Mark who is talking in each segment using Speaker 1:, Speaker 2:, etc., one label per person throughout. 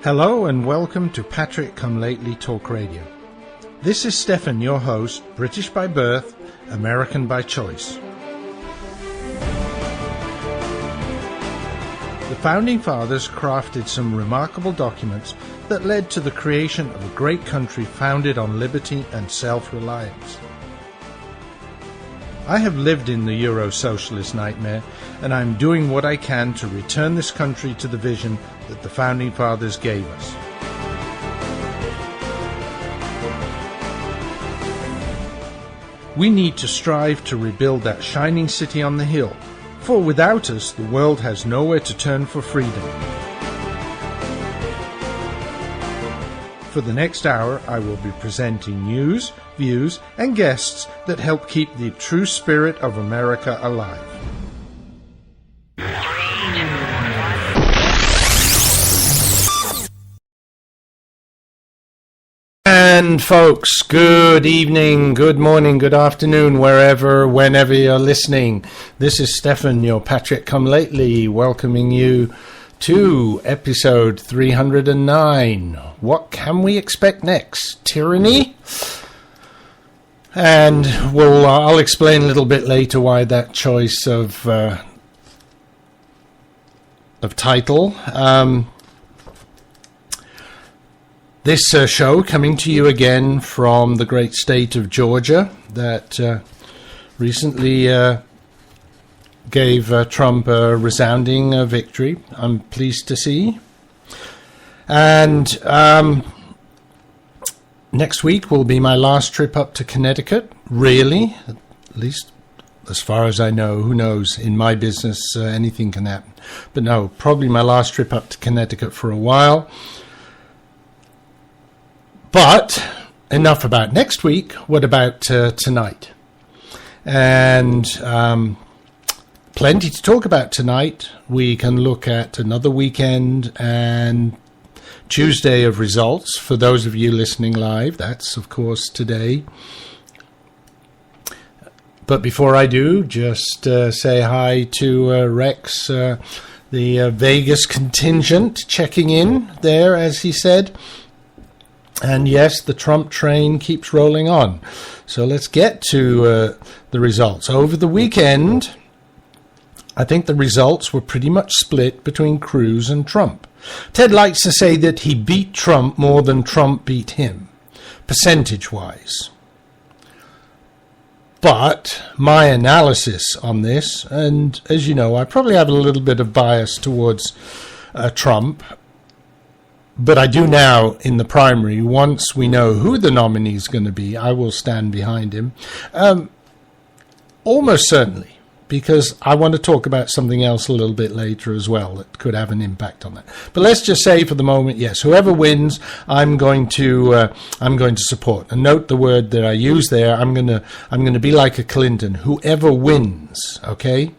Speaker 1: Hello and welcome to Patrick Come Lately Talk Radio. This is Stefan, your host, British by birth, American by choice. The Founding Fathers crafted some remarkable documents that led to the creation of a great country founded on liberty and self-reliance. I have lived in the Euro-socialist nightmare, and I'm doing what I can to return this country to the vision that the Founding Fathers gave us. We need to strive to rebuild that shining city on the hill, for without us, the world has nowhere to turn for freedom. For the next hour, I will be presenting news, views, and guests that help keep the true spirit of America alive. And folks, good evening, good morning, good afternoon, whenever you're listening. This is Stefan, your Patrick Come Lately, welcoming you to episode 309. What can we expect next? Tyranny? And I'll explain a little bit later why that choice of title. This show coming to you again from the great state of Georgia that recently gave Trump a resounding victory, I'm pleased to see. And next week will be my last trip up to Connecticut, really, at least as far as I know. Who knows, in my business anything can happen. But no, probably my last trip up to Connecticut for a while. But enough about next week. What about tonight? And plenty to talk about tonight. We can look at another weekend and Tuesday of results. For those of you listening live, that's of course today. But before I do, just say hi to Rex, the Vegas contingent, checking in there, as he said. And yes, the Trump train keeps rolling on. So let's get to the results. Over the weekend, I think the results were pretty much split between Cruz and Trump. Ted likes to say that he beat Trump more than Trump beat him, percentage-wise. But my analysis on this, and as you know, I probably have a little bit of bias towards Trump, but I do now in the primary. Once we know who the nominee is going to be, I will stand behind him. Almost certainly, because I want to talk about something else a little bit later as well that could have an impact on that. But let's just say for the moment, yes, whoever wins, I'm going to support. And note the word that I use there. I'm going to be like a Clinton. Whoever wins, okay?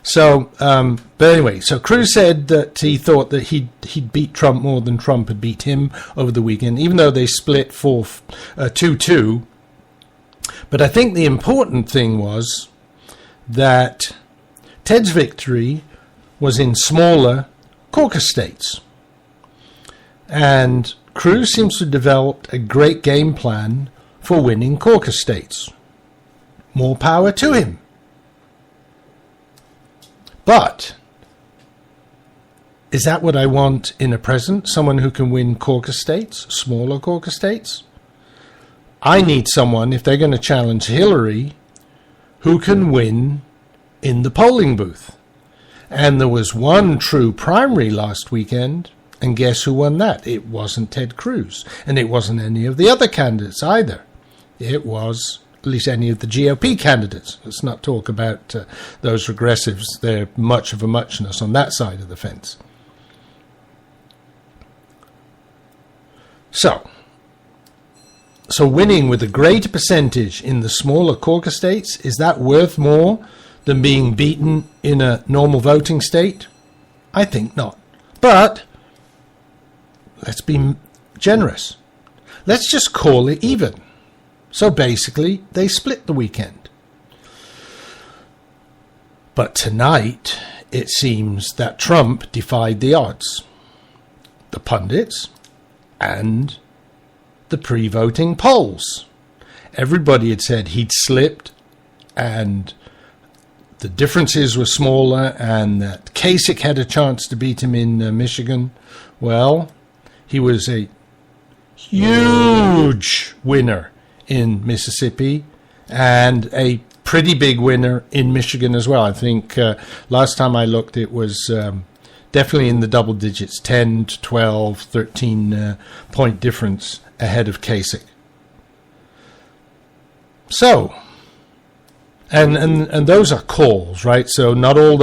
Speaker 1: So, but anyway, so Cruz said that he thought that he'd beat Trump more than Trump had beat him over the weekend, even though they split 2-2. But I think the important thing was that Ted's victory was in smaller caucus states. And Cruz seems to have developed a great game plan for winning caucus states. More power to him. But is that what I want in a president? Someone who can win caucus states, smaller caucus states? I need someone, if they're going to challenge Hillary, who can win in the polling booth. And there was one true primary last weekend, and guess who won that? It wasn't Ted Cruz, and it wasn't any of the other candidates either. It was at least any of the GOP candidates. Let's not talk about those regressives. They're much of a muchness on that side of the fence. So winning with a greater percentage in the smaller caucus states, is that worth more than being beaten in a normal voting state? I think not. But let's be generous. Let's just call it even. So basically, they split the weekend. But tonight, it seems that Trump defied the odds. the pundits and the pre-voting polls. Everybody had said he'd slipped and the differences were smaller and that Kasich had a chance to beat him in Michigan. Well, he was a huge winner in Mississippi and a pretty big winner in Michigan as well. I think last time I looked, it was definitely in the double digits, 10 to 12, 13 point difference ahead of Kasich. So, and those are calls, right? So not all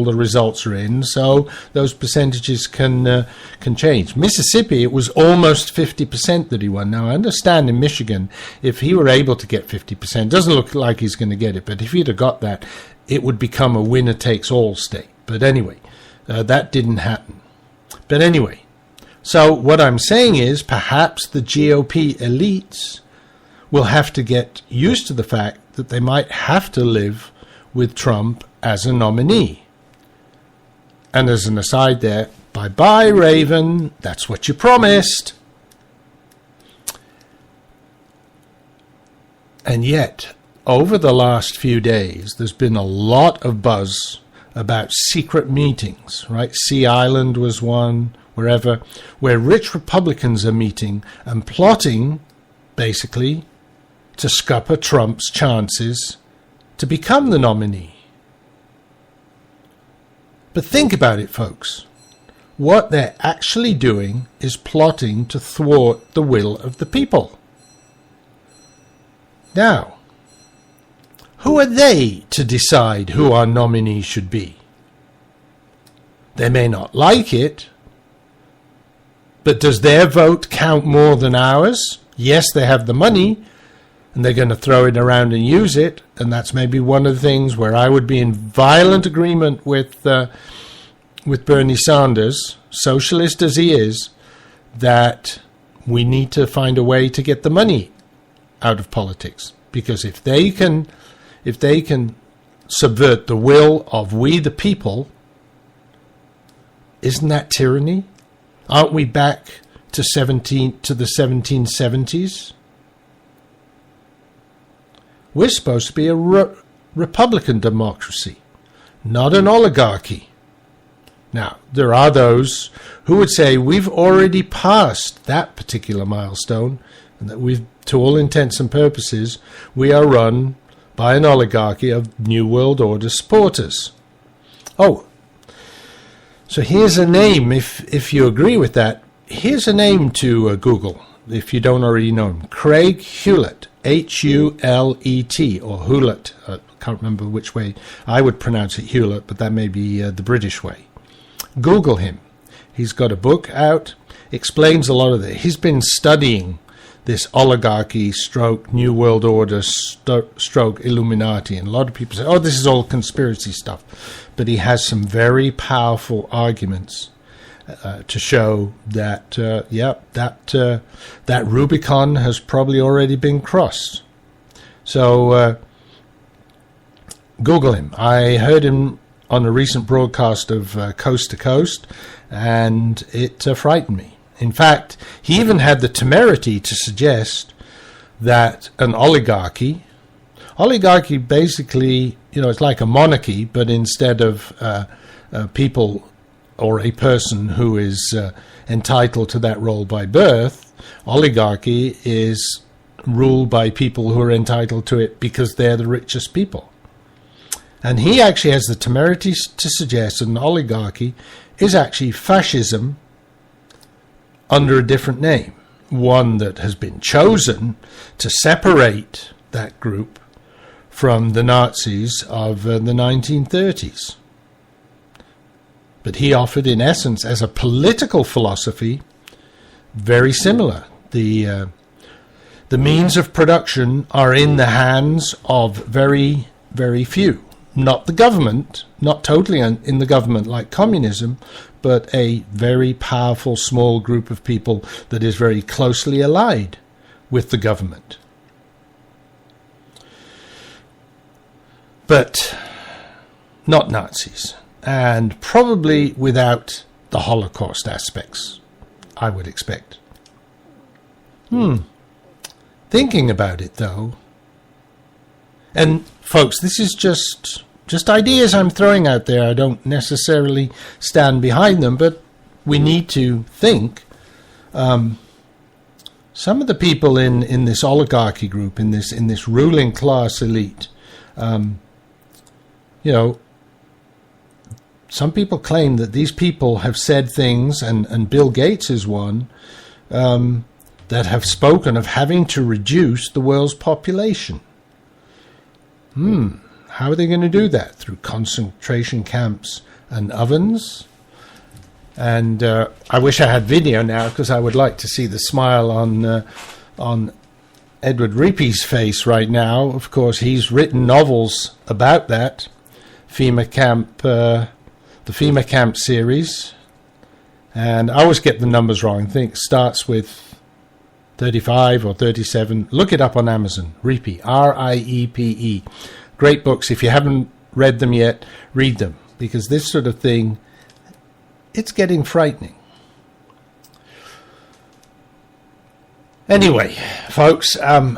Speaker 1: the results are in. So those percentages can change. Mississippi, it was almost 50% that he won. Now I understand in Michigan, if he were able to get 50%, doesn't look like he's going to get it. But if he'd have got that, it would become a winner takes all state. But anyway, that didn't happen. But anyway, so what I'm saying is perhaps the GOP elites will have to get used to the fact that they might have to live with Trump as a nominee. And as an aside there, bye-bye, Raven, that's what you promised. And yet, over the last few days, there's been a lot of buzz about secret meetings, right? Sea Island was one, wherever, where rich Republicans are meeting and plotting, basically, to scupper Trump's chances to become the nominee. But think about it, folks. What they're actually doing is plotting to thwart the will of the people. Now, who are they to decide who our nominee should be? They may not like it, but does their vote count more than ours? Yes, they have the money, and they're going to throw it around and use it, and that's maybe one of the things where I would be in violent agreement with Bernie Sanders, socialist as he is, that we need to find a way to get the money out of politics. Because if they can subvert the will of we the people, isn't that tyranny? Aren't we back to the 1770s? We're supposed to be a Republican democracy, not an oligarchy. Now, there are those who would say we've already passed that particular milestone, and that to all intents and purposes, we are run by an oligarchy of New World Order supporters. Oh, so here's a name, if you agree with that, here's a name to Google, if you don't already know him. Craig Hewlett. H-U-L-E-T, or Hewlett. I can't remember which way I would pronounce it, Hewlett, but that may be the British way. Google him. He's got a book out, explains a lot of it. He's been studying this oligarchy stroke New World Order stroke Illuminati, and a lot of people say, oh, this is all conspiracy stuff. But he has some very powerful arguments to show that, that Rubicon has probably already been crossed. So Google him. I heard him on a recent broadcast of Coast to Coast, and it frightened me. In fact, he even had the temerity to suggest that an oligarchy basically, it's like a monarchy, but instead of people or a person who is entitled to that role by birth, oligarchy is ruled by people who are entitled to it because they're the richest people. And he actually has the temerity to suggest an oligarchy is actually fascism under a different name, one that has been chosen to separate that group from the Nazis of the 1930s. But he offered, in essence, as a political philosophy, very similar. The means of production are in the hands of very, very few. Not the government, not totally in the government like communism, but a very powerful small group of people that is very closely allied with the government. But not Nazis. And probably without the Holocaust aspects. I would expect. Thinking about it, though, and folks, this is just ideas I'm throwing out there. I don't necessarily stand behind them, but we need to think. Some of the people in this oligarchy group, in this ruling class elite, some people claim that these people have said things, and Bill Gates is one, that have spoken of having to reduce the world's population. How are they going to do that? Through concentration camps and ovens? And I wish I had video now, because I would like to see the smile on Edward Reepe's face right now. Of course, he's written novels about that. FEMA camp, the FEMA camp series. And I always get the numbers wrong. I think it starts with 35 or 37. Look it up on Amazon. Riepe, R-I-E-P-E. Great books. If you haven't read them yet, read them, because this sort of thing, it's getting frightening. Anyway, folks, time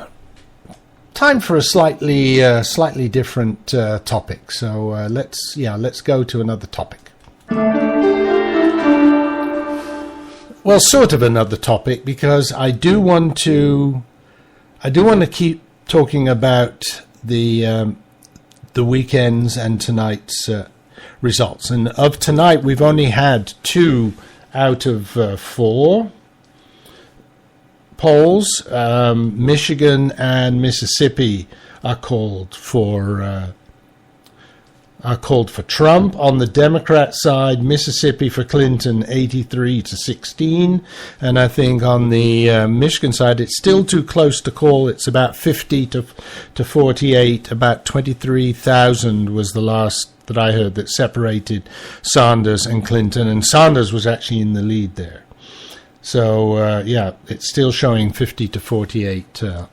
Speaker 1: for a slightly different topic. So let's go to another topic. Well, sort of another topic, because I do want to keep talking about the weekends and tonight's results. And of tonight, we've only had 2 out of 4 polls. Michigan and Mississippi are called for Trump. On the Democrat side, Mississippi for Clinton, 83-16. And I think on the Michigan side, it's still too close to call. It's about 50-48. About 23,000 was the last that I heard that separated Sanders and Clinton. And Sanders was actually in the lead there. So, it's still showing 50-48.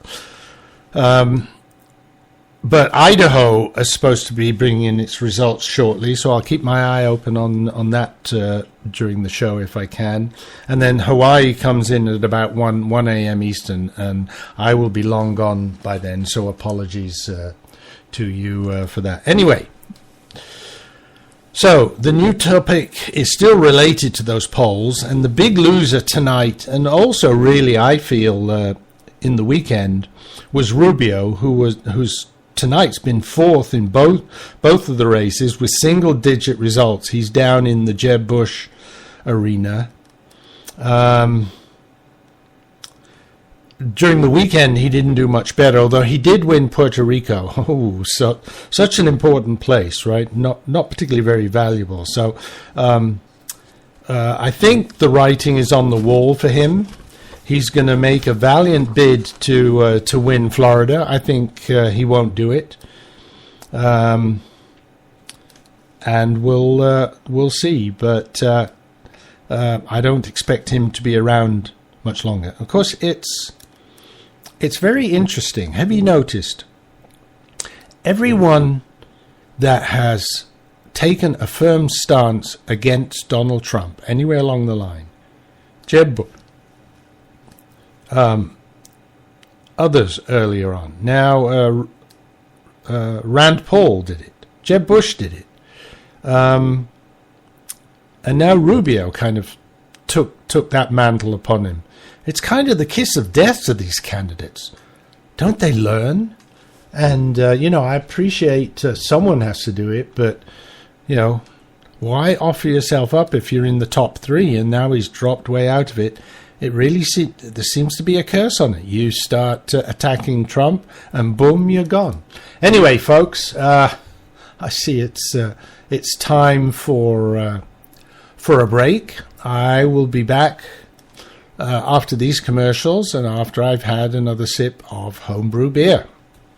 Speaker 1: But Idaho is supposed to be bringing in its results shortly, so I'll keep my eye open on that during the show if I can. And then Hawaii comes in at about 1 a.m. Eastern, and I will be long gone by then, so apologies to you for that. Anyway, so the new topic is still related to those polls, and the big loser tonight, and also really I feel in the weekend, was Rubio, who's tonight's been 4th in both of the races with single-digit results. He's down in the Jeb Bush arena. During the weekend, he didn't do much better, although he did win Puerto Rico. Oh, so such an important place, right? Not particularly very valuable. So I think the writing is on the wall for him. He's going to make a valiant bid to win Florida. I think he won't do it, and we'll see. But I don't expect him to be around much longer. Of course, it's very interesting. Have you noticed everyone that has taken a firm stance against Donald Trump anywhere along the line? Jeb Bush. Others earlier on. Now, Rand Paul did it. Jeb Bush did it. And now Rubio kind of took that mantle upon him. It's kind of the kiss of death to these candidates. Don't they learn? And, I appreciate someone has to do it, but, why offer yourself up if you're in the top 3 and now he's dropped way out of it? It really there seems to be a curse on it. You start attacking Trump, and boom, you're gone. Anyway, folks, I see it's time for a break. I will be back after these commercials and after I've had another sip of homebrew beer.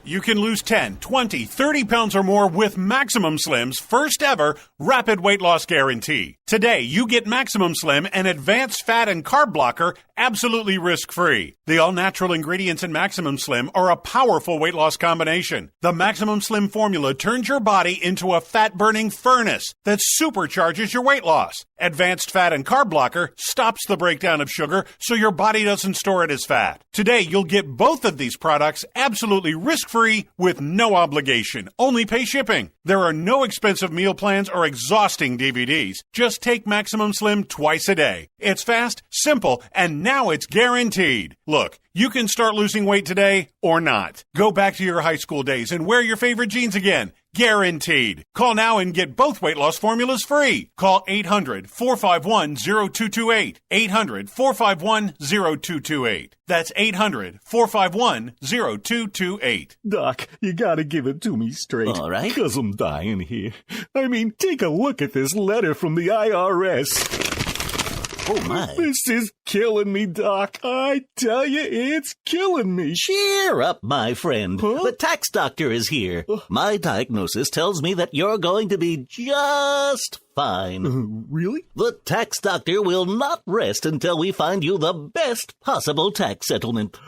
Speaker 2: You can lose 10, 20, 30 pounds or more with Maximum Slim's first ever rapid weight loss guarantee. Today, you get Maximum Slim, an advanced fat and carb blocker, absolutely risk-free. The all-natural ingredients in Maximum Slim are a powerful weight loss combination. The Maximum Slim formula turns your body into a fat-burning furnace that supercharges your weight loss. Advanced fat and carb blocker stops the breakdown of sugar so your body doesn't store it as fat. Today, you'll get both of these products absolutely risk-free with no obligation. Only pay shipping. There are no expensive meal plans or exhausting DVDs. Just take Maximum Slim twice a day. It's fast, simple, and now it's guaranteed. Look, you can start losing weight today or not. Go back to your high school days and wear your favorite jeans again. Guaranteed. Call now and get both weight loss formulas free. Call 800-451-0228. 800-451-0228. That's 800-451-0228.
Speaker 3: Doc, you gotta give it to me straight.
Speaker 4: All right.
Speaker 3: 'Cause I'm dying here. I mean, take a look at this letter from the IRS.
Speaker 4: Oh, my.
Speaker 3: This is killing me, Doc. I tell you, it's killing me.
Speaker 4: Cheer up, my friend.
Speaker 3: Huh?
Speaker 4: The tax doctor is here. My diagnosis tells me that you're going to be just fine.
Speaker 3: Really?
Speaker 4: The tax doctor will not rest until we find you the best possible tax settlement.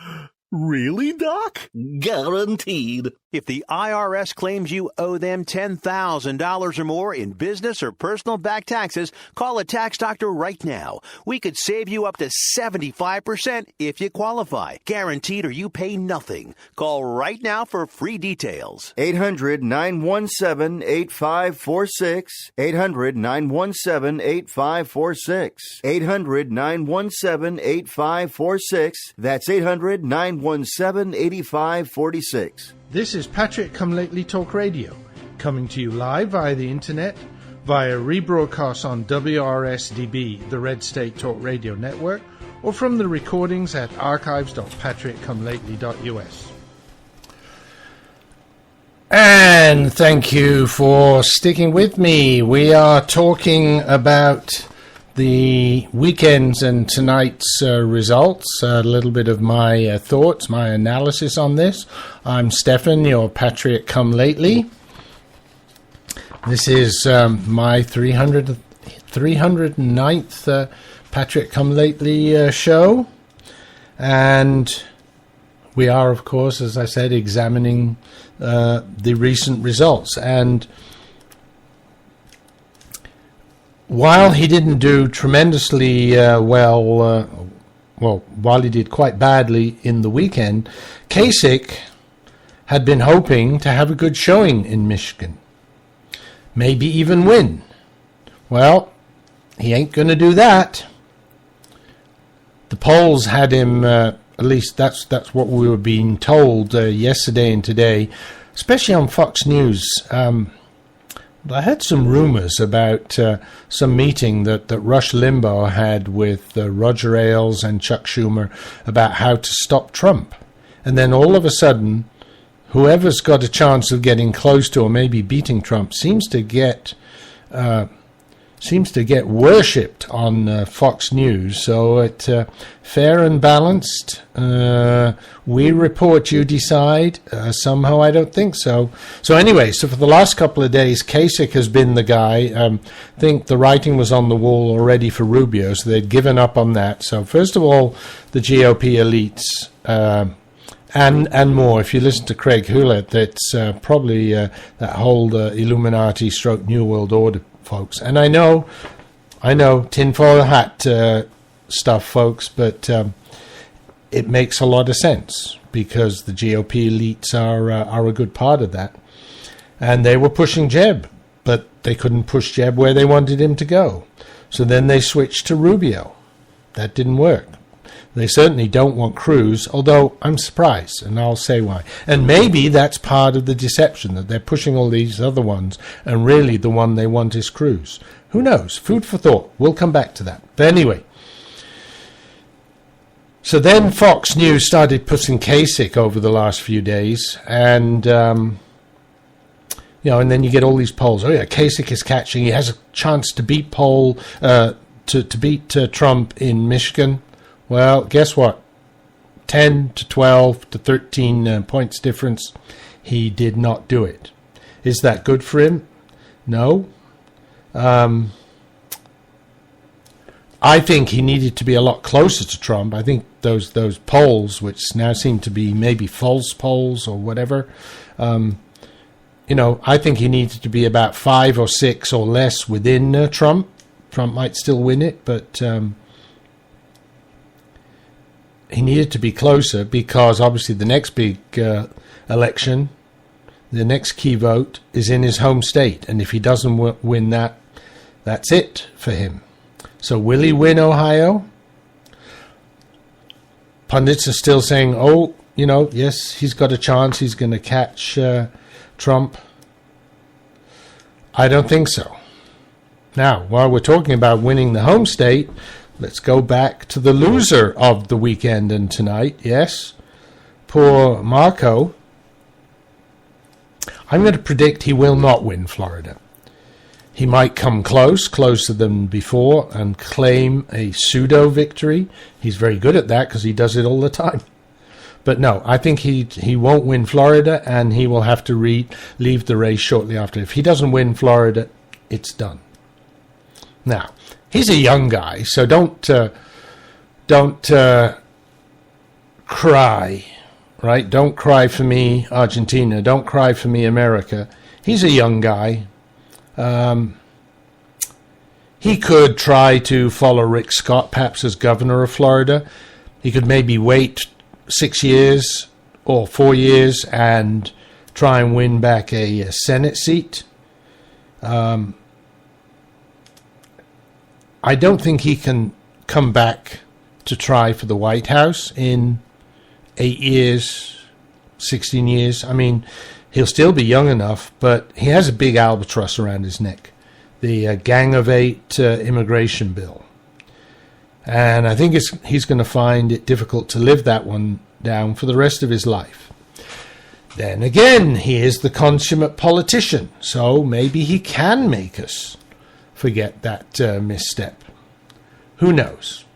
Speaker 3: Really, Doc?
Speaker 4: Guaranteed.
Speaker 5: If the IRS claims you owe them $10,000 or more in business or personal back taxes, call a tax doctor right now. We could save you up to 75% if you qualify. Guaranteed or you pay nothing. Call right now for free details.
Speaker 6: 800-917-8546. 800-917-8546. 800-917-8546. That's 800-917-8546.
Speaker 1: This is Patrick Come Lately Talk Radio, coming to you live via the internet, via rebroadcast on WRSDB, the Red State Talk Radio Network, or from the recordings at archives.patrickcomelately.us. And thank you for sticking with me. We are talking about the weekends and tonight's results, a little bit of my thoughts, my analysis on this. I'm Stefan, your Patriot Come Lately. This is my 309th Patriot Come Lately show. And we are, of course, as I said, examining the recent results. And while he didn't do tremendously while he did quite badly in the weekend, Kasich had been hoping to have a good showing in Michigan, maybe even win. Well, he ain't going to do that. The polls had him, at least that's what we were being told yesterday and today, especially on Fox News. I heard some rumors about some meeting that Rush Limbaugh had with Roger Ailes and Chuck Schumer about how to stop Trump. And then all of a sudden, whoever's got a chance of getting close to or maybe beating Trump seems to get worshipped on Fox News. So it fair and balanced. We report, you decide. Somehow I don't think so. So anyway, so for the last couple of days, Kasich has been the guy. I think the writing was on the wall already for Rubio, so they'd given up on that. So first of all, the GOP elites and more. If you listen to Craig Hewlett, that's probably that whole Illuminati stroke New World Order folks. And I know tinfoil hat stuff, folks, but it makes a lot of sense because the GOP elites are a good part of that. And they were pushing Jeb, but they couldn't push Jeb where they wanted him to go. So then they switched to Rubio. That didn't work. They certainly don't want Cruz, although I'm surprised, and I'll say why. And maybe that's part of the deception, that they're pushing all these other ones, and really the one they want is Cruz. Who knows? Food for thought. We'll come back to that. But anyway, so then Fox News started putting Kasich over the last few days, and and then you get all these polls. Oh yeah, Kasich is catching. He has a chance to beat Trump in Michigan. Well, guess what? 10 to 12 to 13 points difference. He did not do it. Is that good for him? No. I think he needed to be a lot closer to Trump. I think those polls, which now seem to be maybe false polls or whatever, I think he needed to be about 5 or 6 or less within Trump. Trump might still win it, but he needed to be closer because obviously the next big election, the next key vote, is in his home state. And if he doesn't win that, that's it for him. So will he win Ohio? Pundits are still saying, yes, he's got a chance. He's going to catch Trump. I don't think so. Now, while we're talking about winning the home state, let's go back to the loser of the weekend and tonight. Yes, poor Marco. I'm going to predict he will not win Florida. He might come closer than before, and claim a pseudo-victory. He's very good at that because he does it all the time. But no, I think he won't win Florida, and he will have to leave the race shortly after. If he doesn't win Florida, it's done. Now, he's a young guy, so don't cry, right? Don't cry for me, Argentina. Don't cry for me, America. He's a young guy. He could try to follow Rick Scott, perhaps as governor of Florida. He could maybe wait 6 years or 4 years and try and win back a Senate seat. I don't think he can come back to try for the White House in 8 years, 16 years. I mean, he'll still be young enough, but he has a big albatross around his neck, the Gang of Eight immigration bill. And I think he's going to find it difficult to live that one down for the rest of his life. Then again, he is the consummate politician, so maybe he can make us forget that misstep. Who knows?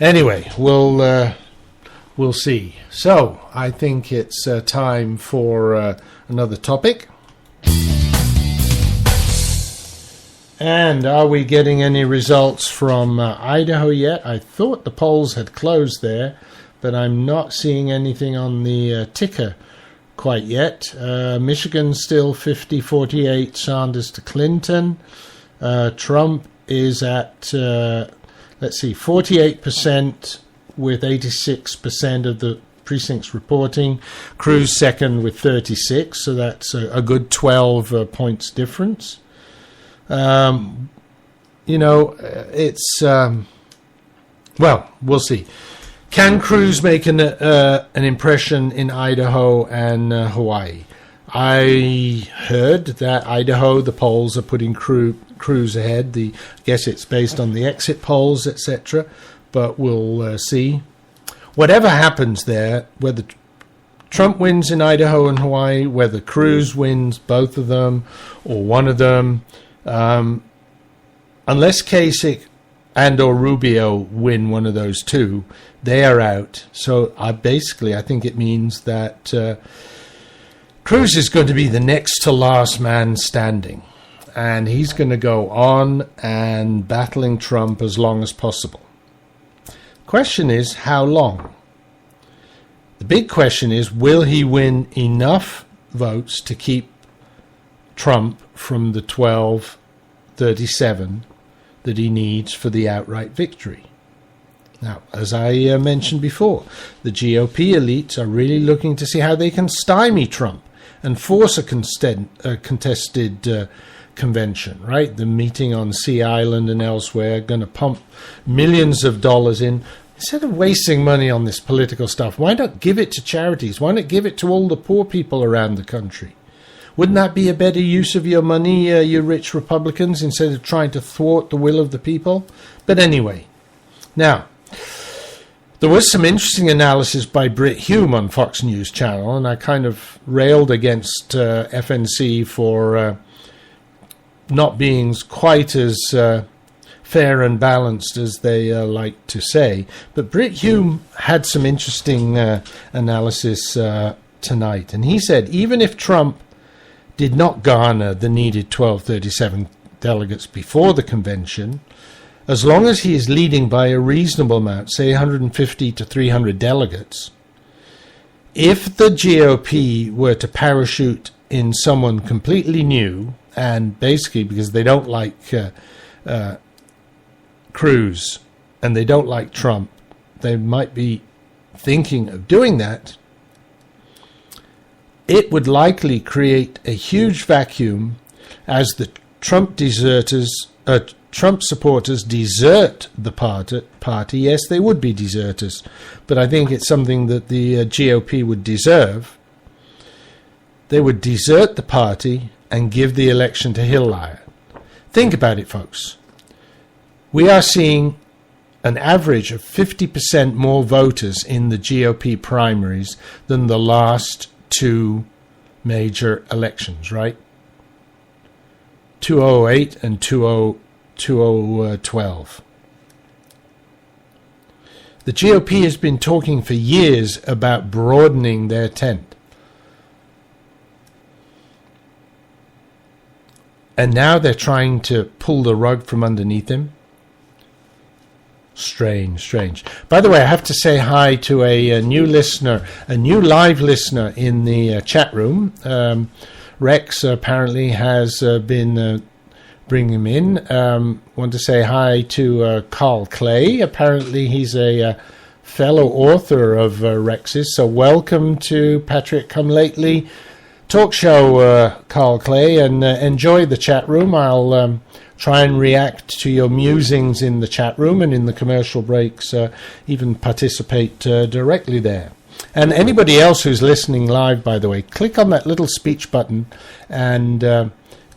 Speaker 1: Anyway, we'll see. So, I think it's time for another topic. And are we getting any results from Idaho yet? I thought the polls had closed there, but I'm not seeing anything on the ticker quite yet. Michigan still 50-48, Sanders to Clinton. Trump is at, 48% with 86% of the precincts reporting. Cruz second with 36, so that's a good 12 points difference. It's we'll see. Can Cruz make an impression in Idaho and Hawaii? I heard that Idaho, the polls are putting Cruz ahead. I guess it's based on the exit polls, etc. But we'll see. Whatever happens there, whether Trump wins in Idaho and Hawaii, whether Cruz wins both of them or one of them, unless Kasich and or Rubio win one of those two, they are out. So I think it means that Cruz is going to be the next to last man standing, and he's going to go on and battling Trump as long as possible. Question is, how long? The big question is, will he win enough votes to keep Trump from the 1237 that he needs for the outright victory? Now, as I mentioned before, the GOP elites are really looking to see how they can stymie Trump and force a contested convention, right? The meeting on Sea Island and elsewhere, going to pump millions of dollars in. Instead of wasting money on this political stuff, why not give it to charities? Why not give it to all the poor people around the country? Wouldn't that be a better use of your money, you rich Republicans, instead of trying to thwart the will of the people? But anyway, now, there was some interesting analysis by Brit Hume on Fox News Channel, and I kind of railed against FNC for not being quite as fair and balanced as they like to say. But Brit Hume had some interesting analysis tonight, and he said even if Trump did not garner the needed 1237 delegates before the convention, as long as he is leading by a reasonable amount, say 150 to 300 delegates, if the GOP were to parachute in someone completely new, and basically because they don't like Cruz and they don't like Trump, they might be thinking of doing that, it would likely create a huge vacuum as the Trump supporters desert the party. Yes, they would be deserters, but I think it's something that the GOP would deserve. They would desert the party and give the election to Hillary. Think about it, folks. We are seeing an average of 50% more voters in the GOP primaries than the last two major elections, right? 2008 and 2012. The GOP has been talking for years about broadening their tent. And now they're trying to pull the rug from underneath him. Strange. By the way, I have to say hi to a new listener, a new live listener in the chat room. Rex apparently has been bringing him in. Want to say hi to Carl Clay. Apparently he's a fellow author of Rex's. So welcome to Patrick Come Lately talk show, Carl Clay, and enjoy the chat room. I'll try and react to your musings in the chat room and in the commercial breaks, even participate directly there. And anybody else who's listening live, by the way, click on that little speech button and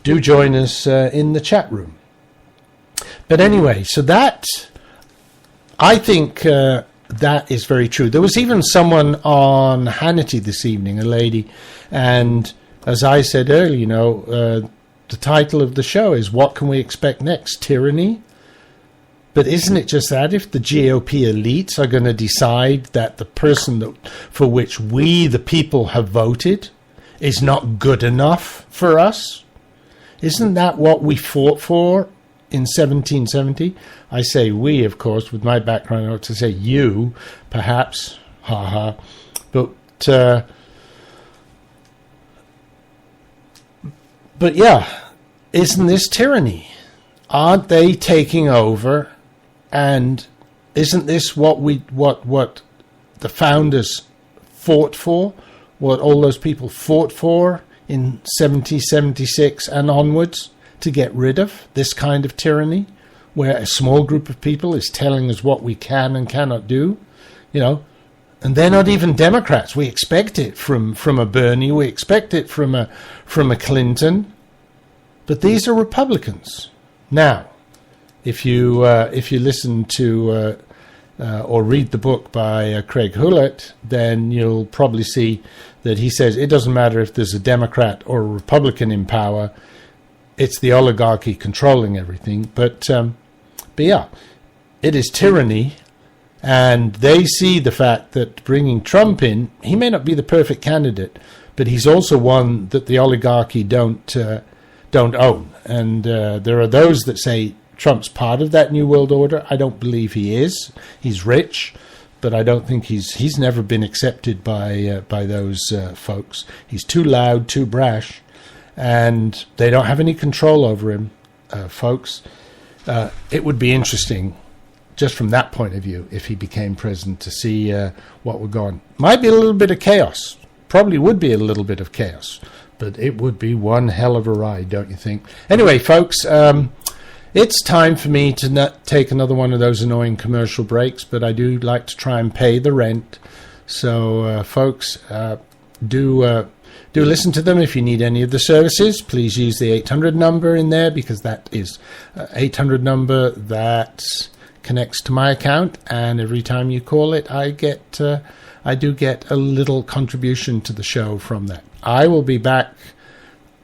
Speaker 1: do join us in the chat room. But anyway, so that, I think that is very true. There was even someone on Hannity this evening, a lady, and as I said earlier, the title of the show is What Can We Expect Next? Tyranny? But isn't it just that if the GOP elites are going to decide that the person for which we, the people, have voted is not good enough for us? Isn't that what we fought for in 1770? I say we, of course, with my background, I ought to say you, perhaps, haha. But yeah, isn't this tyranny? Aren't they taking over? And isn't this what the founders fought for? What all those people fought for in 1776 and onwards, to get rid of this kind of tyranny, where a small group of people is telling us what we can and cannot do, and they're not even Democrats. We expect it from a Bernie, we expect it from a Clinton, but these are Republicans. Now, if you listen to or read the book by Craig Hewlett, then you'll probably see that he says it doesn't matter if there's a Democrat or a Republican in power, it's the oligarchy controlling everything. But yeah, it is tyranny, and they see the fact that bringing Trump in, he may not be the perfect candidate, but he's also one that the oligarchy don't own. And there are those that say Trump's part of that New World Order. I don't believe he is. He's rich, but I don't think he's never been accepted by those folks. He's too loud, too brash, and they don't have any control over him, folks. It would be interesting, just from that point of view, if he became president, to see what would go on. Might be a little bit of chaos. Probably would be a little bit of chaos, but it would be one hell of a ride, don't you think? Anyway, folks, it's time for me to not take another one of those annoying commercial breaks, but I do like to try and pay the rent. So, folks, do listen to them. If you need any of the services, please use the 800 number in there, because that is 800 number that connects to my account, and every time you call it, I do get a little contribution to the show from that. I will be back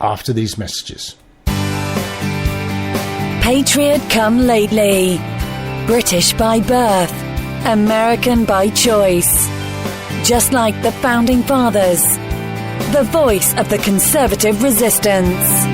Speaker 1: after these messages.
Speaker 7: Patriot come lately. British by birth, American by choice. Just like the founding fathers. The voice of the conservative resistance.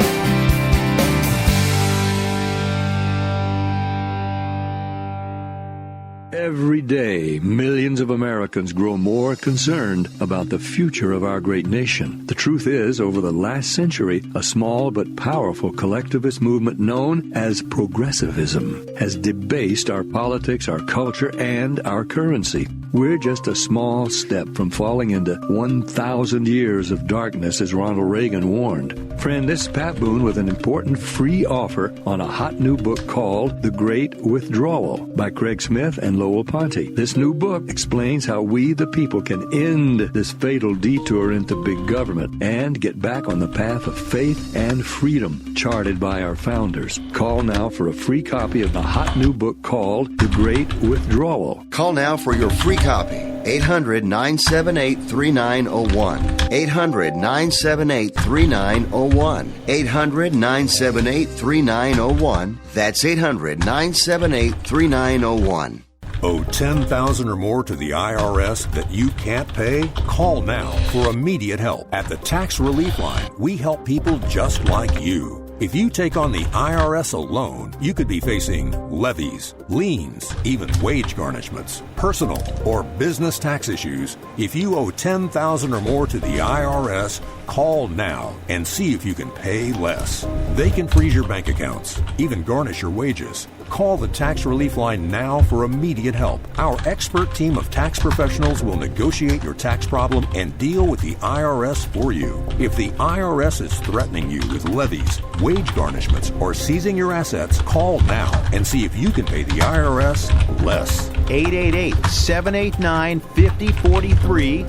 Speaker 8: Every day, millions of Americans grow more concerned about the future of our great nation. The truth is, over the last century, a small but powerful collectivist movement known as progressivism has debased our politics, our culture, and our currency. We're just a small step from falling into 1,000 years of darkness, as Ronald Reagan warned. Friend, this is Pat Boone with an important free offer on a hot new book called The Great Withdrawal by Craig Smith and Lowell Ponte. This new book explains how we, the people, can end this fatal detour into big government and get back on the path of faith and freedom charted by our founders. Call now for a free copy of the hot new book called The Great Withdrawal.
Speaker 6: Call now for your free copy. 800-978-3901. 800-978-3901. 800-978-3901. That's 800-978-3901.
Speaker 9: Owe $10,000 or more to the IRS that you can't pay? Call now for immediate help. At the Tax Relief Line, we help people just like you. If you take on the IRS alone, you could be facing levies, liens, even wage garnishments, personal or business tax issues. If you owe $10,000 or more to the IRS, call now and see if you can pay less. They can freeze your bank accounts, even garnish your wages. Call the Tax Relief Line now for immediate help. Our expert team of tax professionals will negotiate your tax problem and deal with the IRS for you. If the IRS is threatening you with levies, wage garnishments, or seizing your assets, call now and see if you can pay the IRS less.
Speaker 5: 888-789-5043.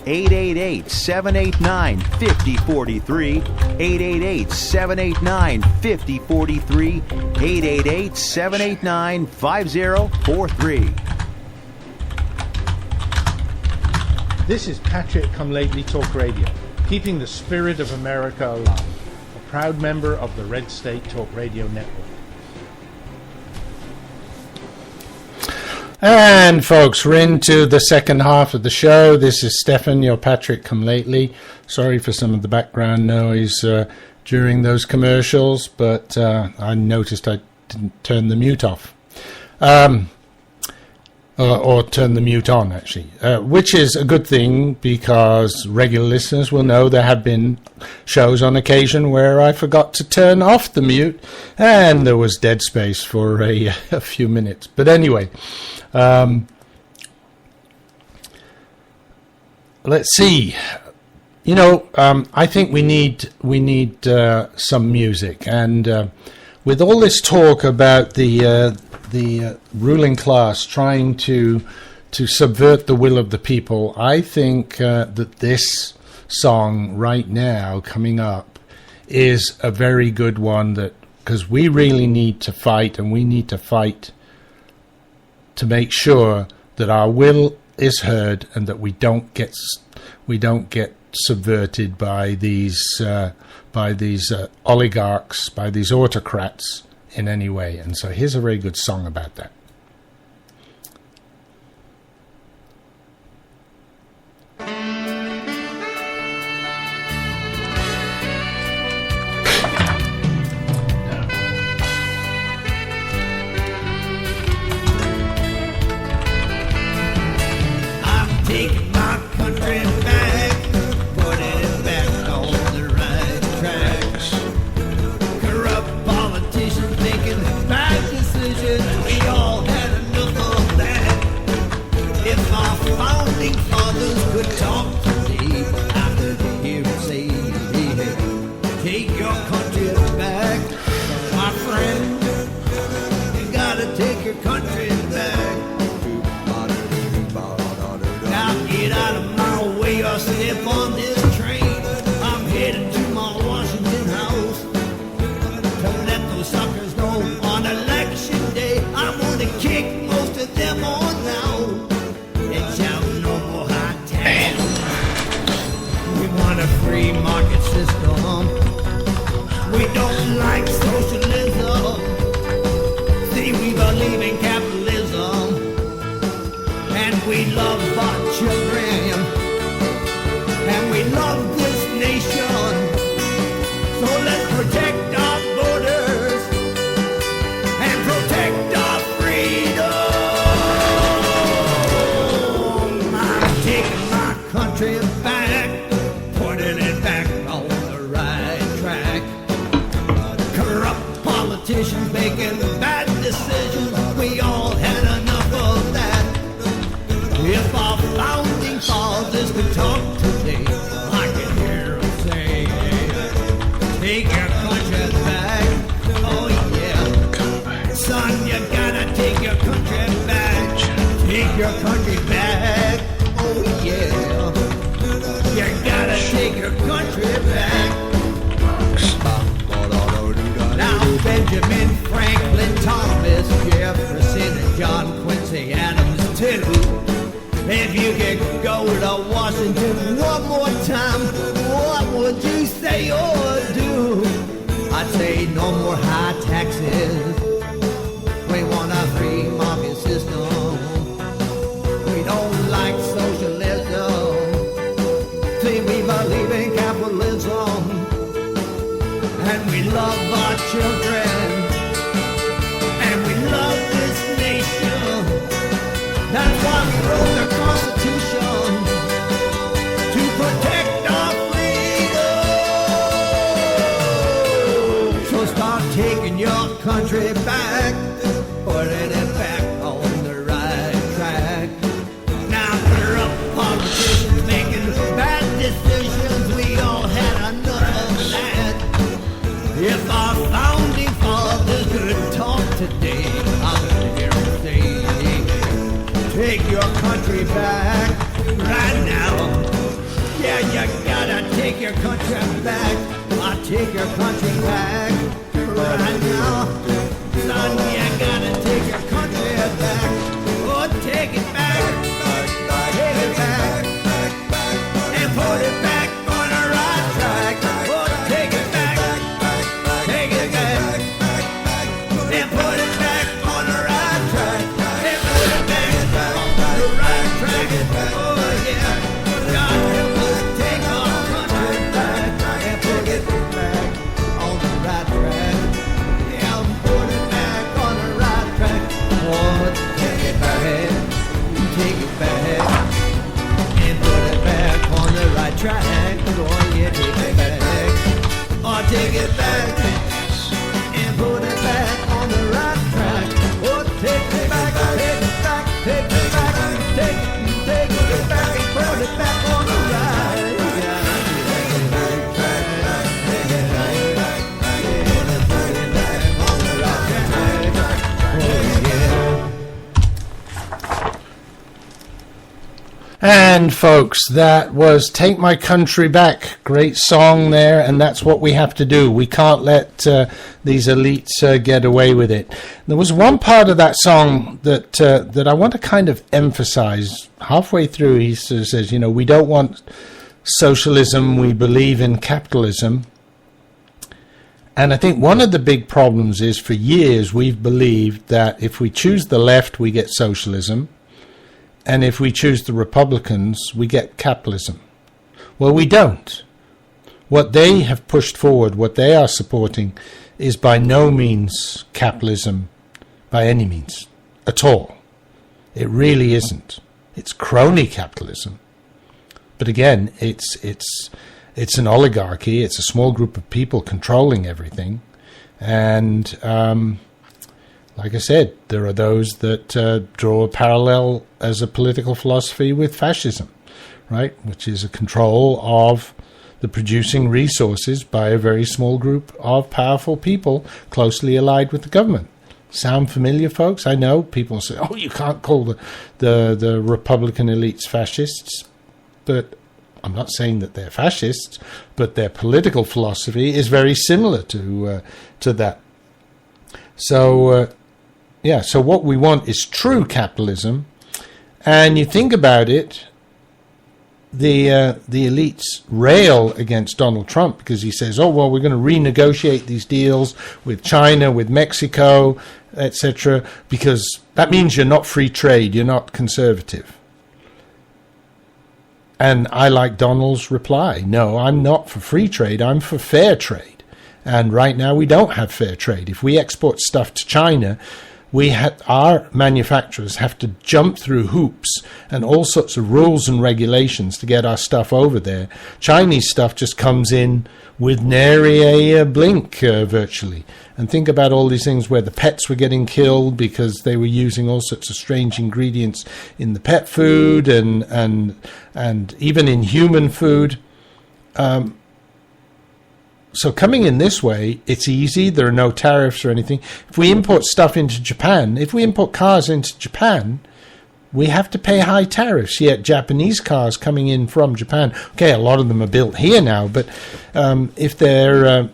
Speaker 5: 888-789-5043. 888-789-5043. 888-789-5043.
Speaker 1: This is Patrick Come Lately Talk Radio, keeping the spirit of America alive. A proud member of the Red State Talk Radio Network. And folks, we're into the second half of the show. This is Stefan, your Patrick Come Lately. Sorry for some of the background noise during those commercials, but I noticed I didn't turn the mute off. Or turn the mute on, actually, which is a good thing because regular listeners will know there have been shows on occasion where I forgot to turn off the mute and there was dead space for a few minutes. But anyway, let's see. You know, I think we need some music, and with all this talk about the ruling class trying to subvert the will of the people, I think that this song right now coming up is a very good one, that because we really need to fight, and we need to fight to make sure that our will is heard and that we don't get subverted by these oligarchs, by these autocrats in any way. And so here's a very good song about that.
Speaker 10: politicians making bad decisions. We all had enough of that. If our founding fathers could talk today, I can hear them say, take your country back. Oh yeah, son, you gotta take your country back. Take your country back. Oh yeah, you gotta take your country back. Now Benjamin Franklin, Thomas Jefferson, and John Quincy Adams too. If you could go to Washington one more time, what would you say or do? I'd say no more high taxes. We want a free market system. We don't like socialism. See, we believe in capitalism. And we love our children. And we love this nation. That's why we wrote the Constitution, to protect our freedom. So start taking your country back, putting it back on the right track. Now we're up politicians making bad decisions. We all had enough of that. If our founding fathers could talk today, I would hear them say, take your country back right now. Yeah, you gotta take your country back. I'll take your country back right now. Son, you gotta take your country back. Oh, take it back. Take it back. And put it back on the right track. Oh, take it back. Take it back. And put it back on the right track. And put it back on the right track. Oh yeah, God help us take our country back and put it back on the right track. Yeah, put it back on the right track. Oh, take it back, take it back, and put it back on the right track. Oh yeah, take it back. Oh, take it back and put it back on the right track. Oh, take it back, take it back, take it back, take it back and put it back on the right
Speaker 1: And folks, that was Take My Country Back. Great song there, and that's what we have to do. We can't let these elites get away with it. There was one part of that song that I want to kind of emphasize. Halfway through, he sort of says, we don't want socialism, we believe in capitalism. And I think one of the big problems is, for years, we've believed that if we choose the left, we get socialism. And if we choose the Republicans, we get capitalism. Well, we don't. What they have pushed forward, what they are supporting, is by no means capitalism, by any means, at all. It really isn't. It's crony capitalism. But again, it's an oligarchy. It's a small group of people controlling everything. And like I said, there are those that draw a parallel as a political philosophy with fascism, right? Which is a control of the producing resources by a very small group of powerful people closely allied with the government. Sound familiar, folks? I know people say, oh, you can't call the Republican elites fascists. But I'm not saying that they're fascists, but their political philosophy is very similar to that. So, so what we want is true capitalism. And you think about it, the elites rail against Donald Trump because he says, oh, well, we're going to renegotiate these deals with China, with Mexico, etc., because that means you're not free trade, you're not conservative. And I like Donald's reply. No, I'm not for free trade, I'm for fair trade. And right now we don't have fair trade. If we export stuff to China, our manufacturers have to jump through hoops and all sorts of rules and regulations to get our stuff over there. Chinese stuff just comes in with nary a blink, virtually. And think about all these things where the pets were getting killed because they were using all sorts of strange ingredients in the pet food and even in human food. So coming in this way, it's easy. There are no tariffs or anything. If we import stuff into Japan, if we import cars into Japan, we have to pay high tariffs. Yet Japanese cars coming in from Japan, okay, a lot of them are built here now, but if they're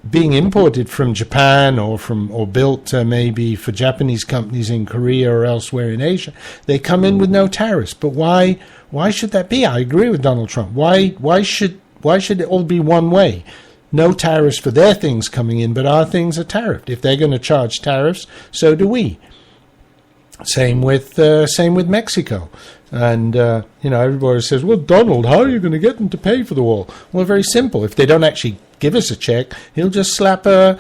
Speaker 1: being imported from Japan or built maybe for Japanese companies in Korea or elsewhere in Asia, they come in with no tariffs. But why should that be? I agree with Donald Trump. Why should it all be one way? No tariffs for their things coming in, but our things are tariffed. If they're going to charge tariffs, so do we. Same with Mexico. And, everybody says, well, Donald, how are you going to get them to pay for the wall? Well, very simple. If they don't actually give us a check, he'll just slap a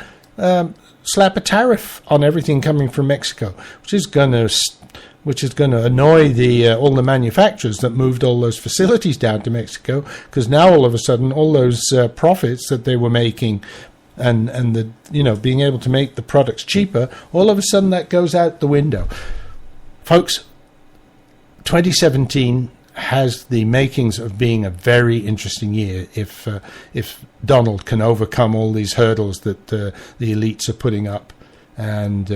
Speaker 1: tariff on everything coming from Mexico, which is going to annoy all the manufacturers that moved all those facilities down to Mexico, because now all of a sudden all those profits that they were making and the being able to make the products cheaper, all of a sudden that goes out the window. Folks, 2017 has the makings of being a very interesting year if Donald can overcome all these hurdles that the elites are putting up, and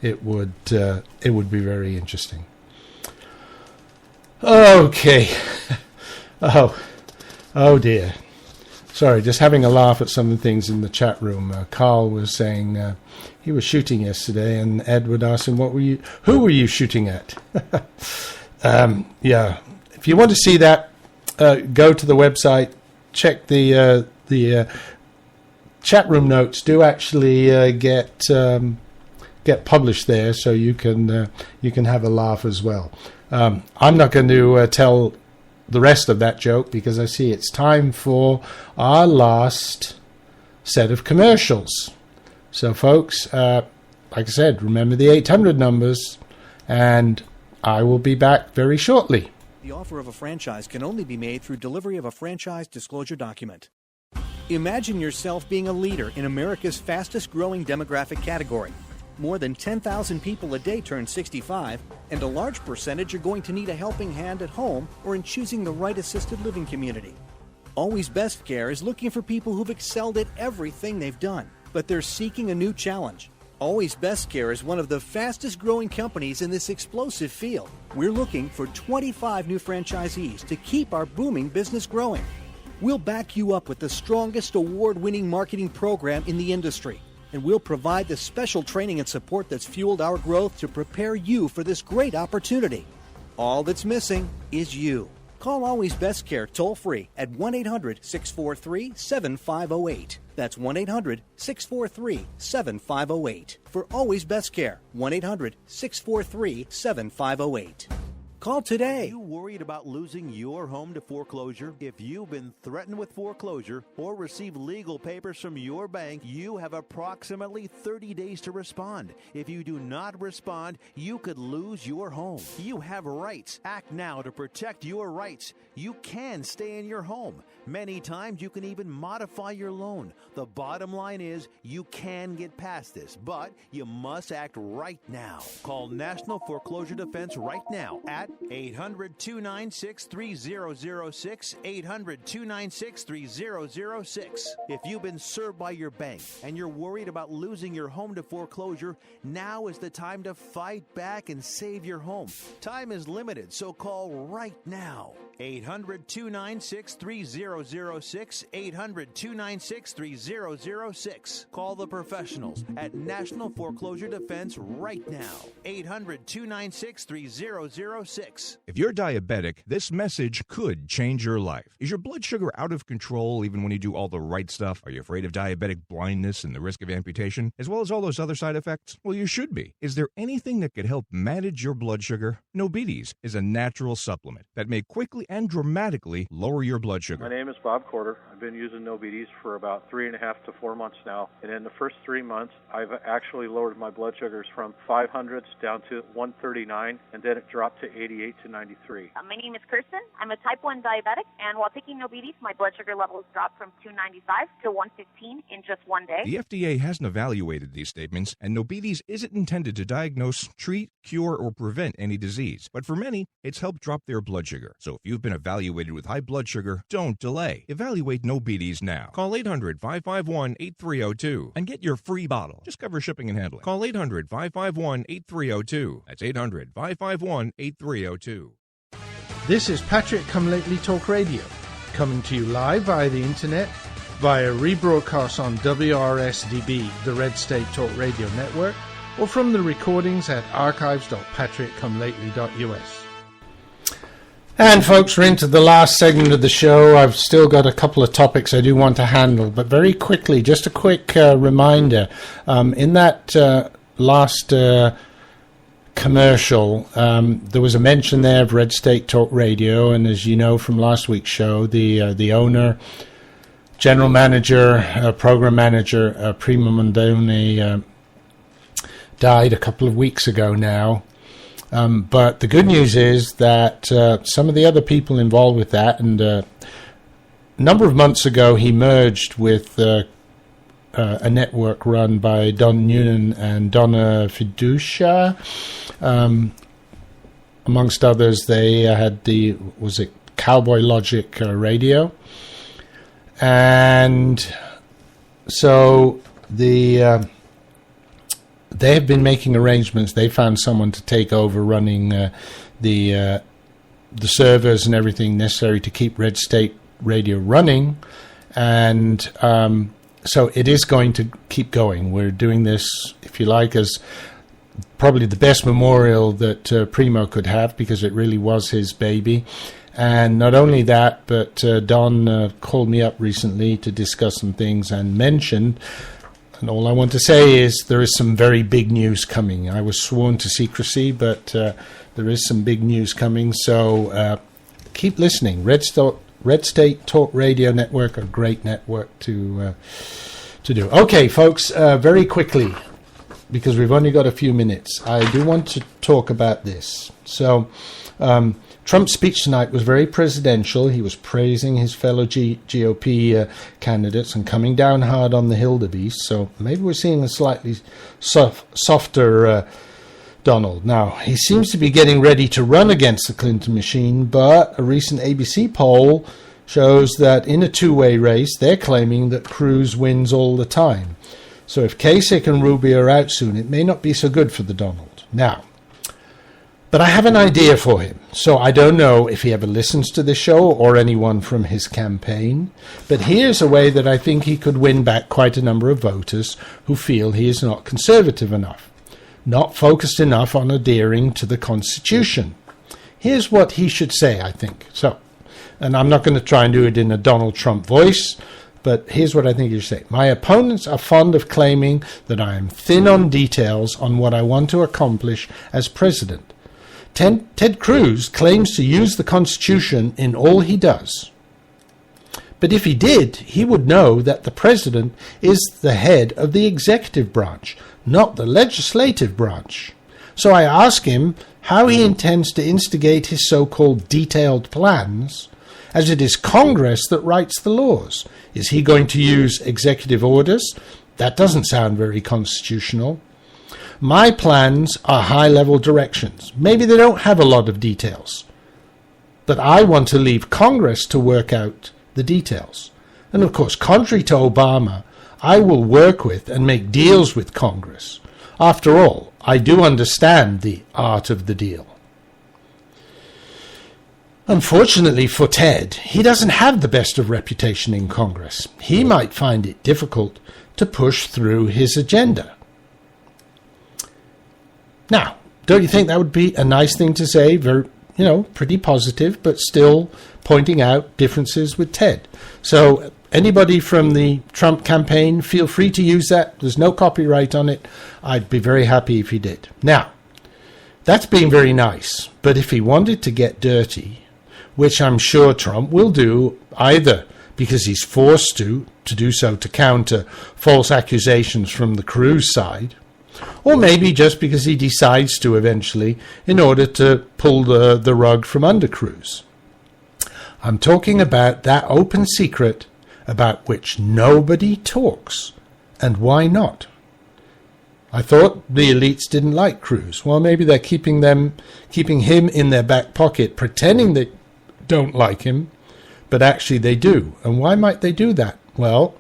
Speaker 1: it would be very interesting. Okay. Oh dear. Sorry, just having a laugh at some of the things in the chat room. Carl was saying he was shooting yesterday, and Ed would ask him, who were you shooting at? Yeah. If you want to see that, go to the website, check the chat room notes do actually get published there, so you can have a laugh as well. I'm not going to tell the rest of that joke because I see it's time for our last set of commercials. So, folks, like I said, remember the 800 numbers, and I will be back very shortly.
Speaker 11: The offer of a franchise can only be made through delivery of a franchise disclosure document. Imagine yourself being a leader in America's fastest growing demographic category. More than 10,000 people a day turn 65, and a large percentage are going to need a helping hand at home or in choosing the right assisted living community. Always Best Care is looking for people who've excelled at everything they've done, but they're seeking a new challenge. Always Best Care is one of the fastest growing companies in this explosive field. We're looking for 25 new franchisees to keep our booming business growing. We'll back you up with the strongest award-winning marketing program in the industry, and we'll provide the special training and support that's fueled our growth to prepare you for this great opportunity. All that's missing is you. Call Always Best Care toll-free at 1-800-643-7508. That's 1-800-643-7508. For Always Best Care, 1-800-643-7508. Call today.
Speaker 5: Are you worried about losing your home to foreclosure? If you've been threatened with foreclosure or received legal papers from your bank, you have approximately 30 days to respond. If you do not respond, you could lose your home. You have rights. Act now to protect your rights. You can stay in your home. Many times you can even modify your loan. The bottom line is you can get past this, but you must act right now. Call National Foreclosure Defense right now at 800-296-3006, 800-296-3006. If you've been served by your bank and you're worried about losing your home to foreclosure, now is the time to fight back and save your home. Time is limited, so call right now. 800-296-3006, 800-296-3006. Call the professionals at National Foreclosure Defense right now. 800-296-3006. 866.
Speaker 12: If you're diabetic, this message could change your life. Is your blood sugar out of control even when you do all the right stuff? Are you afraid of diabetic blindness and the risk of amputation, as well as all those other side effects? Well, you should be. Is there anything that could help manage your blood sugar? Nobetes is a natural supplement that may quickly and dramatically lower your blood sugar.
Speaker 13: My name is Bob Corder. I've been using Nobetes for about 3.5 to 4 months now, and in the first 3 months, I've actually lowered my blood sugars from 500s down to 139, and then it dropped to 88 to 93.
Speaker 14: My name is Kirsten. I'm a type 1 diabetic, and while taking Nobetes, my blood sugar levels dropped from 295 to 115 in just 1 day.
Speaker 12: The FDA hasn't evaluated these statements, and Nobetes isn't intended to diagnose, treat, cure, or prevent any disease. But for many, it's helped drop their blood sugar. So if you've been evaluated with high blood sugar, don't delay. Evaluate Nobetes now. Call 800-551-8302 and get your free bottle. Just cover shipping and handling. Call 800-551-8302. That's 800-551-8302.
Speaker 1: This is Patrick Come Lately Talk Radio, coming to you live via the internet, via rebroadcast on WRSDB, the Red State Talk Radio Network, or from the recordings at archives.patrickcomelately.us. And folks, we're into the last segment of the show. I've still got a couple of topics I do want to handle, but very quickly, just a quick reminder. In that last commercial, there was a mention there of Red State Talk Radio, and as you know from last week's show, the owner, general manager, program manager, Prima Mondoni, died a couple of weeks ago now. But the good news is that some of the other people involved with that, and a number of months ago he merged with a network run by Don Noonan and Donna Fiducia. Amongst others, they had was it Cowboy Logic Radio? And so they have been making arrangements. They found someone to take over running the servers and everything necessary to keep Red State Radio running. And so it is going to keep going. We're doing this, if you like, as probably the best memorial that Primo could have, because it really was his baby. And not only that, but Don called me up recently to discuss some things and mentioned, and all I want to say is there is some very big news coming. I was sworn to secrecy, but there is some big news coming. So keep listening. Red State Talk Radio Network, a great network to do. Okay, folks, very quickly, because we've only got a few minutes, I do want to talk about this. So Trump's speech tonight was very presidential. He was praising his fellow GOP candidates and coming down hard on the Hildebeest. So maybe we're seeing a slightly softer Donald. Now, he seems to be getting ready to run against the Clinton machine, but a recent ABC poll shows that in a two-way race, they're claiming that Cruz wins all the time. So if Kasich and Rubio are out soon, it may not be so good for the Donald. Now, but I have an idea for him. So I don't know if he ever listens to this show or anyone from his campaign. But here's a way that I think he could win back quite a number of voters who feel he is not conservative enough, not focused enough on adhering to the Constitution. Here's what he should say, I think. So, and I'm not going to try and do it in a Donald Trump voice, but here's what I think you should say. My opponents are fond of claiming that I am thin on details on what I want to accomplish as president. Ted Cruz claims to use the Constitution in all he does. But if he did, he would know that the president is the head of the executive branch, not the legislative branch. So I ask him how he intends to instigate his so-called detailed plans, as it is Congress that writes the laws. Is he going to use executive orders? That doesn't sound very constitutional. My plans are high-level directions. Maybe they don't have a lot of details. But I want to leave Congress to work out the details. And of course, contrary to Obama, I will work with and make deals with Congress. After all, I do understand the art of the deal. Unfortunately for Ted, he doesn't have the best of reputation in Congress. He might find it difficult to push through his agenda. Now, don't you think that would be a nice thing to say? pretty positive, but still pointing out differences with Ted. So anybody from the Trump campaign, feel free to use that. There's no copyright on it. I'd be very happy if he did. Now, that's being very nice. But if he wanted to get dirty, which I'm sure Trump will do, either because he's forced to do so to counter false accusations from the Cruz side, or maybe just because he decides to eventually in order to pull the rug from under Cruz. I'm talking about that open secret about which nobody talks. And why not? I thought the elites didn't like Cruz. Well, maybe they're keeping him in their back pocket, pretending they don't like him, but actually they do. And why might they do that? Well,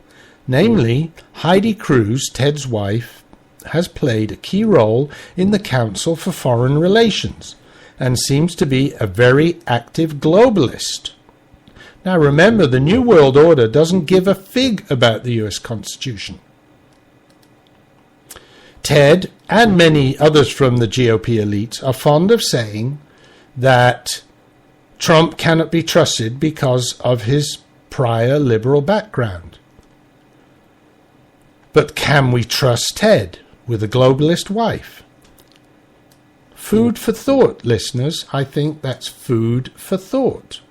Speaker 1: namely, Heidi Cruz, Ted's wife, has played a key role in the Council for Foreign Relations and seems to be a very active globalist. Now remember, the New World Order doesn't give a fig about the US Constitution. Ted and many others from the GOP elites are fond of saying that Trump cannot be trusted because of his prior liberal background. But can we trust Ted with a globalist wife? Food for thought, listeners. I think that's food for thought.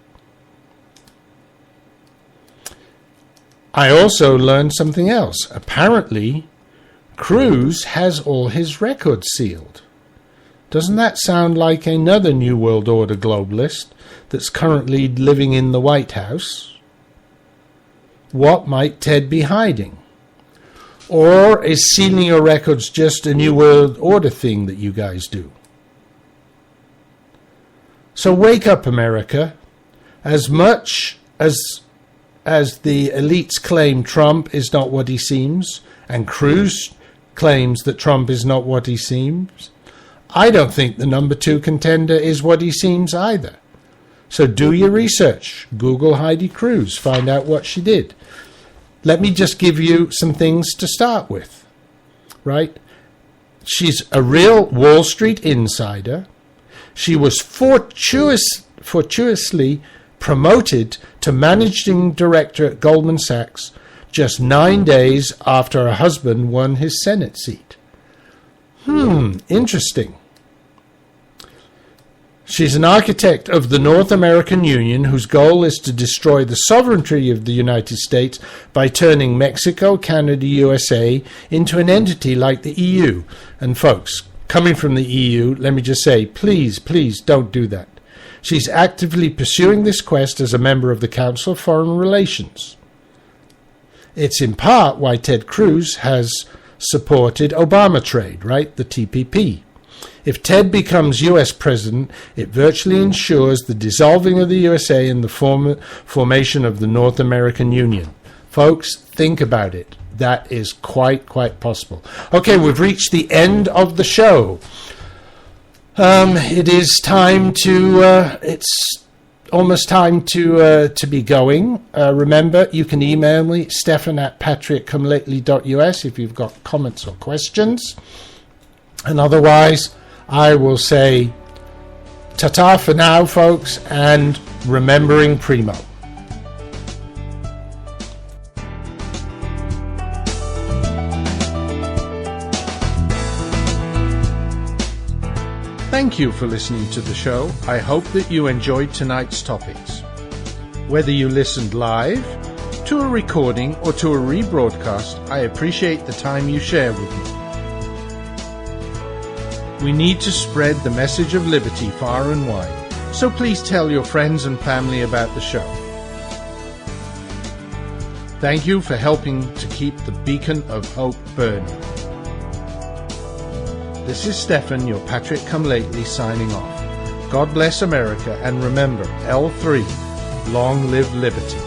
Speaker 1: I also learned something else. Apparently, Cruz has all his records sealed. Doesn't that sound like another New World Order globalist that's currently living in the White House? What might Ted be hiding? Or is sealing your records just a New World Order thing that you guys do? So wake up, America. As much as the elites claim Trump is not what he seems, and Cruz claims that Trump is not what he seems, I don't think the number 2 contender is what he seems either. So do your research. Google Heidi Cruz. Find out what she did. Let me just give you some things to start with. Right? She's a real Wall Street insider. She was fortuitously promoted to managing director at Goldman Sachs just 9 days after her husband won his Senate seat. Interesting. She's an architect of the North American Union, whose goal is to destroy the sovereignty of the United States by turning Mexico, Canada, USA into an entity like the EU. And folks, coming from the EU, let me just say, please don't do that. She's actively pursuing this quest as a member of the Council of Foreign Relations. It's in part why Ted Cruz has supported Obama trade, right? The TPP. If Ted becomes US president, it virtually ensures the dissolving of the USA and the formation of the North American Union. Folks, think about it. That is quite possible. Okay, we've reached the end of the show. It is time to, it's almost time to be going. Remember, you can email me, stefan@patriotcomelately.us if you've got comments or questions. And otherwise, I will say ta-ta for now, folks, and remembering Primo. Thank you for listening to the show. I hope that you enjoyed tonight's topics. Whether you listened live, to a recording, or to a rebroadcast, I appreciate the time you share with me. We need to spread the message of liberty far and wide, so please tell your friends and family about the show. Thank you for helping to keep the beacon of hope burning. This is Stefan, your Patriot Come Lately, signing off. God bless America, and remember, L3, long live liberty.